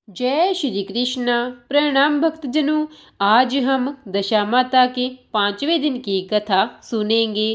जय श्री कृष्ण। प्रणाम भक्तजनों। आज हम दशा माता के 5वें दिन की कथा सुनेंगे।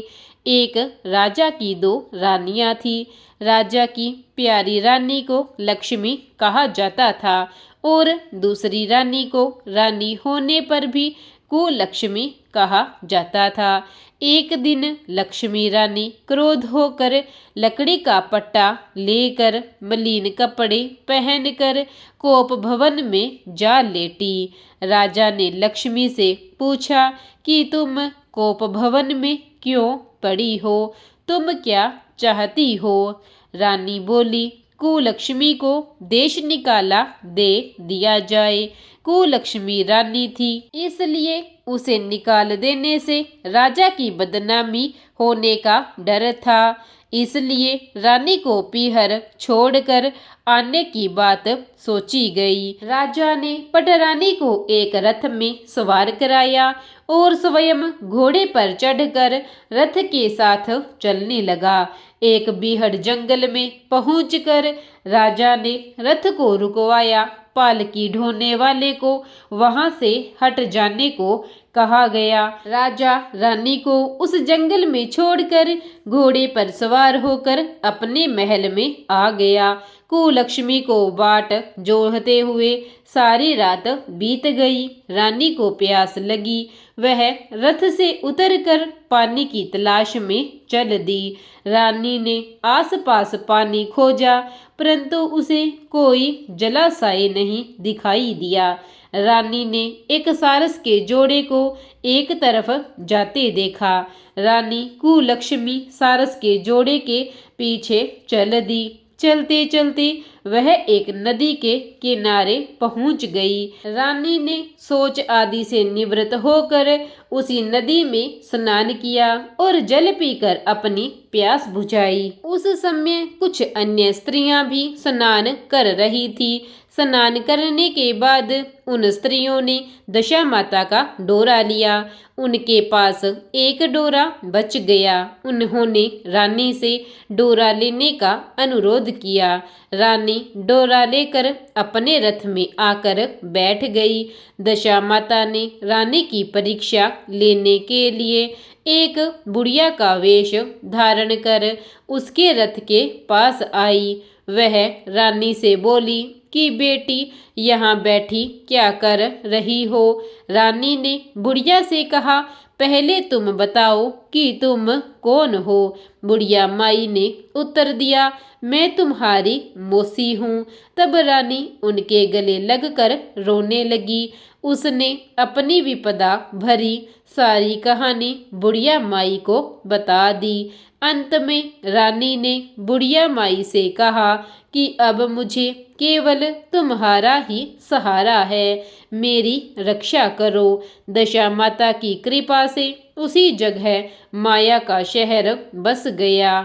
एक राजा की दो रानियां थी। राजा की प्यारी रानी को लक्ष्मी कहा जाता था और दूसरी रानी को रानी होने पर भी कुलक्ष्मी कहा जाता था। एक दिन लक्ष्मी रानी क्रोध होकर लकड़ी का पट्टा लेकर मलिन कपड़े पहनकर कोप भवन में जा लेटी। राजा ने लक्ष्मी से पूछा कि तुम कोप भवन में क्यों पड़ी हो? तुम क्या चाहती हो? रानी बोली, कुलक्ष्मी को देश निकाला दे दिया जाए। कुलक्ष्मी रानी थी, इसलिए उसे निकाल देने से राजा की बदनामी होने का डर था। इसलिए रानी को पीहर छोड़कर आने की बात सोची गई। राजा ने पटरानी को एक रथ में सवार कराया और स्वयं घोड़े पर चढ़कर रथ के साथ चलने लगा। एक बीहड़ जंगल में पहुंचकर राजा ने रथ को रुकवाया। पालकी ढोने वाले को वहां से हट जाने को कहा गया। राजा रानी को उस जंगल में छोड़कर घोड़े पर सवार होकर अपने महल में आ गया। कुलक्ष्मी को बाट जोहते हुए सारी रात बीत गई। रानी को प्यास लगी। वह रथ से उतरकर पानी की तलाश में चल दी। रानी ने आसपास पानी खोजा, परंतु उसे कोई जलाशय नहीं दिखाई दिया। रानी ने एक सारस के जोड़े को एक तरफ जाते देखा। रानी कुलक्ष्मी सारस के जोड़े के पीछे चल दी। चलते चलते वह एक नदी के किनारे पहुंच गई। रानी ने सोच आदि से निवृत्त होकर उसी नदी में स्नान किया और जल पीकर अपनी प्यास बुझाई। उस समय कुछ अन्य स्त्रियां भी स्नान कर रही थी। स्नान करने के बाद उन स्त्रियों ने दशा माता का डोरा लिया। उनके पास एक डोरा बच गया। उन्होंने रानी से डोरा लेने का अनुरोध किया। रानी डोरा लेकर अपने रथ में आकर बैठ गई। दशा माता ने रानी की परीक्षा लेने के लिए एक बुढ़िया का वेश धारण कर उसके रथ के पास आई। वह रानी से बोली कि बेटी, यहाँ बैठी क्या कर रही हो? रानी ने बुढ़िया से कहा, पहले तुम बताओ कि तुम कौन हो? बुढ़िया माई ने उत्तर दिया, मैं तुम्हारी मौसी हूँ। तब रानी उनके गले लगकर रोने लगी। उसने अपनी विपदा भरी सारी कहानी बुढ़िया माई को बता दी। अंत में रानी ने बुढ़िया माई से कहा कि अब मुझे केवल तुम्हारा ही सहारा है, मेरी रक्षा करो। दशा माता की कृपा से उसी जगह माया का शहर बस गया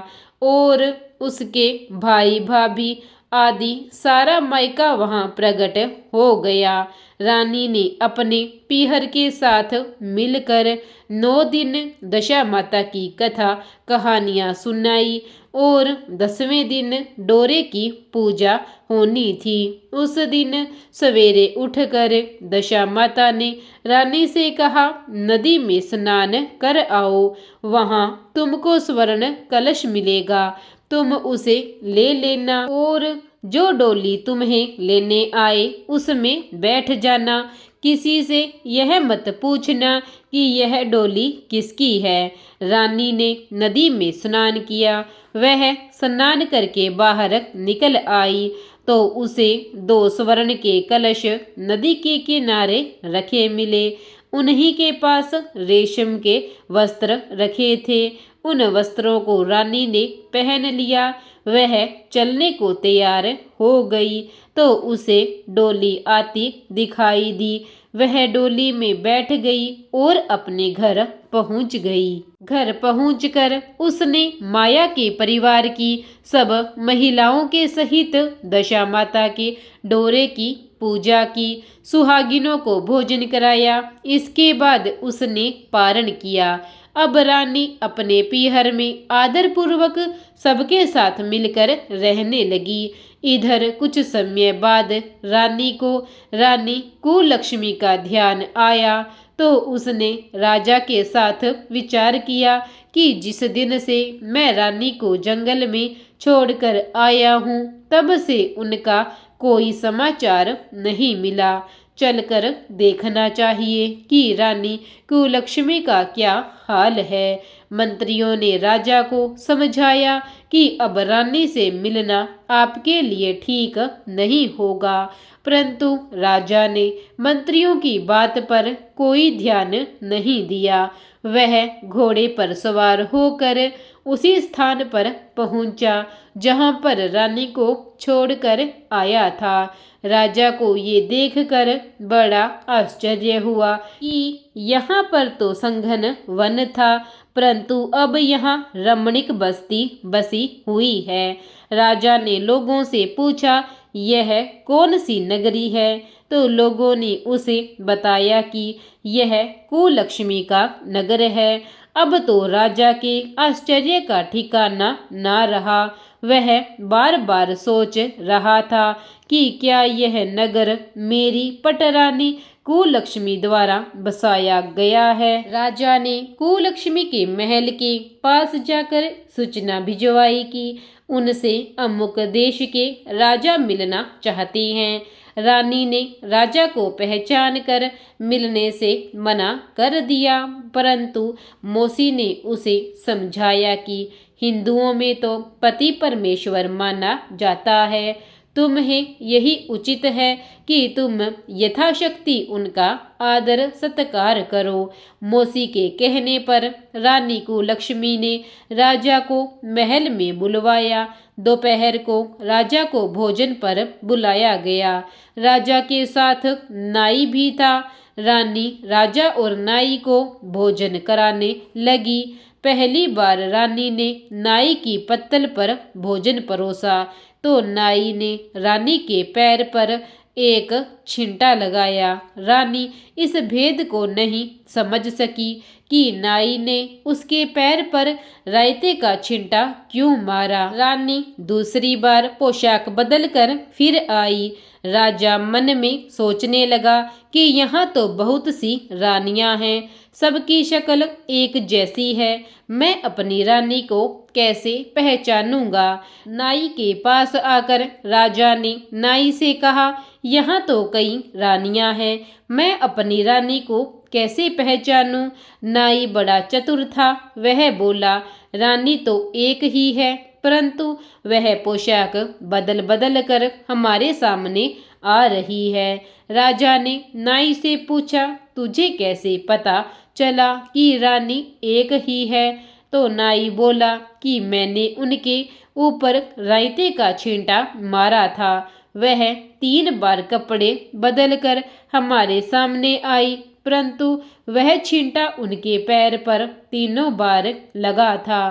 और उसके भाई भाभी आदि सारा मायका वहां प्रकट हो गया। रानी ने अपने पीहर के साथ मिलकर 9 दिन दशा माता की कथा कहानियां सुनाई और 10वें दिन डोरे की पूजा होनी थी। उस दिन सवेरे उठकर दशा माता ने रानी से कहा, नदी में स्नान कर आओ, वहां तुमको स्वर्ण कलश मिलेगा, तुम उसे ले लेना और जो डोली तुम्हें लेने आए उसमें बैठ जाना। किसी से यह मत पूछना कि यह डोली किसकी है। रानी ने नदी में स्नान किया। वह स्नान करके बाहर निकल आई तो उसे 2 स्वर्ण के कलश नदी के किनारे रखे मिले। उन्हीं के पास रेशम के वस्त्र रखे थे। उन वस्त्रों को रानी ने पहन लिया। वह चलने को तैयार हो गई तो उसे डोली आती दिखाई दी। वह डोली में बैठ गई और अपने घर पहुंच गई। घर पहुंचकर उसने माया के परिवार की सब महिलाओं के सहित दशा माता के डोरे की पूजा की, सुहागिनों को भोजन कराया। इसके बाद उसने पारण किया। अब रानी अपने पीहर में आदरपूर्वक सबके साथ मिलकर रहने लगी। इधर कुछ समय बाद रानी को रानी कुलक्ष्मी का ध्यान आया, तो उसने राजा के साथ विचार किया कि जिस दिन से मैं रानी को जंगल में छोड़कर आया हूँ, तब से उनका कोई समाचार नहीं मिला। चलकर देखना चाहिए कि रानी कुलक्ष्मी का क्या हाल है। मंत्रियों ने राजा को समझाया कि अब रानी से मिलना आपके लिए ठीक नहीं होगा, परंतु राजा ने मंत्रियों की बात पर कोई ध्यान नहीं दिया। वह घोड़े पर सवार होकर उसी स्थान पर पहुंचा जहां पर रानी को छोड़कर आया था। राजा को ये देखकर बड़ा आश्चर्य हुआ कि यहाँ पर तो संघन वन था, परंतु अब यहाँ रमणीक बस्ती बसी हुई है। राजा ने लोगों से पूछा, यह कौन सी नगरी है? तो लोगों ने उसे बताया कि यह कुलक्ष्मी का नगर है। अब तो राजा के आश्चर्य का ठिकाना ना रहा। वह बार बार सोच रहा था कि क्या यह नगर मेरी पटरानी कुलक्ष्मी द्वारा बसाया गया है। राजा ने कुलक्ष्मी के महल के पास जाकर सूचना भिजवाई कि उनसे अमुक देश के राजा मिलना चाहते हैं। रानी ने राजा को पहचान कर मिलने से मना कर दिया, परंतु मौसी ने उसे समझाया कि हिंदुओं में तो पति परमेश्वर माना जाता है। तुम्हें यही उचित है कि तुम यथाशक्ति उनका आदर सत्कार करो। मौसी के कहने पर रानी कुलक्ष्मी ने राजा को महल में बुलवाया। दोपहर को राजा को भोजन पर बुलाया गया। राजा के साथ नाई भी था। रानी राजा और नाई को भोजन कराने लगी। पहली बार रानी ने नाई की पत्तल पर भोजन परोसा, तो नाई ने रानी के पैर पर एक छींटा लगाया। रानी इस भेद को नहीं समझ सकी कि नाई ने उसके पैर पर रायते का छींटा क्यों मारा। रानी दूसरी बार पोशाक बदलकर फिर आई। राजा मन में सोचने लगा कि यहाँ तो बहुत सी रानियां हैं, सबकी शक्ल एक जैसी है, मैं अपनी रानी को कैसे पहचानूंगा। नाई के पास आकर राजा ने नाई से कहा, यहाँ तो कई रानियां हैं, मैं अपनी रानी को कैसे पहचानूं। नाई बड़ा चतुर था। वह बोला, रानी तो एक ही है, परंतु वह पोशाक बदल बदल कर हमारे सामने आ रही है। राजा ने नाई से पूछा, तुझे कैसे पता चला कि रानी एक ही है? तो नाई बोला कि मैंने उनके ऊपर रायते का छींटा मारा था। वह 3 बार कपड़े बदलकर हमारे सामने आई, परंतु वह छींटा उनके पैर पर 3 बार लगा था।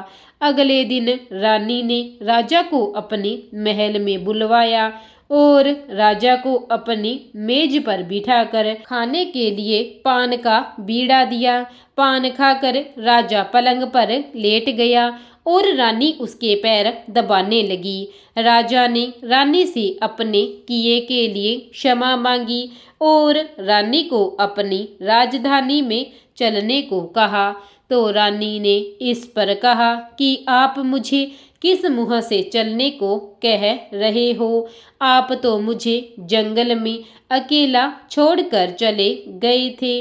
अगले दिन रानी ने राजा को अपने महल में बुलवाया और राजा को अपनी मेज पर बिठाकर खाने के लिए पान का बीड़ा दिया। पान खाकर राजा पलंग पर लेट गया और रानी उसके पैर दबाने लगी। राजा ने रानी से अपने किए के लिए क्षमा मांगी और रानी को अपनी राजधानी में चलने को कहा। तो रानी ने इस पर कहा कि आप मुझे किस मुँह से चलने को कह रहे हो? आप तो मुझे जंगल में अकेला छोड़कर चले गए थे।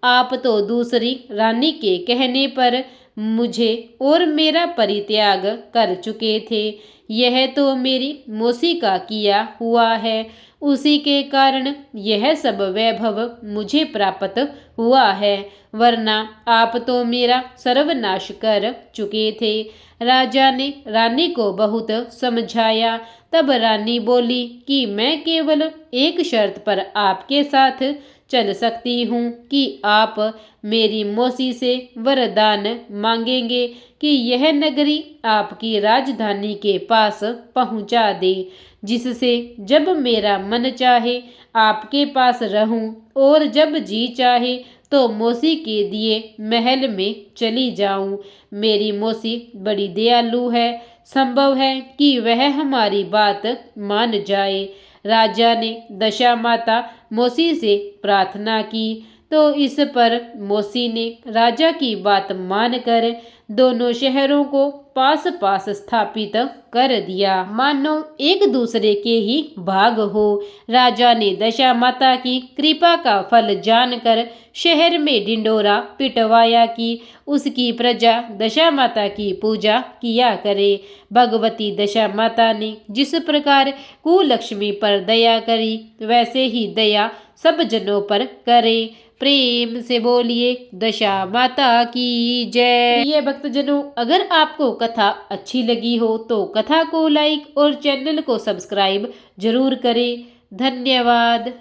आप तो दूसरी रानी के कहने पर मुझे और मेरा परित्याग कर चुके थे। यह तो मेरी मौसी का किया हुआ है, उसी के कारण यह सब वैभव मुझे प्राप्त हुआ है, वरना आप तो मेरा सर्वनाश कर चुके थे। राजा ने रानी को बहुत समझाया। तब रानी बोली कि मैं केवल एक शर्त पर आपके साथ चल सकती हूँ कि आप मेरी मौसी से वरदान मांगेंगे कि यह नगरी आपकी राजधानी के पास पहुँचा दे, जिससे जब मेरा मन चाहे आपके पास रहूं और जब जी चाहे तो मौसी के दिए महल में चली जाऊं। मेरी मौसी बड़ी दयालु है, संभव है कि वह हमारी बात मान जाए। राजा ने दशा माता मौसी से प्रार्थना की तो इस पर मौसी ने राजा की बात मानकर दोनों शहरों को पास पास स्थापित कर दिया, मानो एक दूसरे के ही भाग हो। राजा ने दशा माता की कृपा का फल जानकर शहर में ढिंढोरा पिटवाया कि उसकी प्रजा दशा माता की पूजा किया करे। भगवती दशा माता ने जिस प्रकार कुलक्ष्मी पर दया करी, वैसे ही दया सब जनों पर करे। प्रेम से बोलिए दशा माता की जय। प्रिय भक्तजनों, अगर आपको कथा अच्छी लगी हो तो कथा को लाइक और चैनल को सब्सक्राइब जरूर करें। धन्यवाद।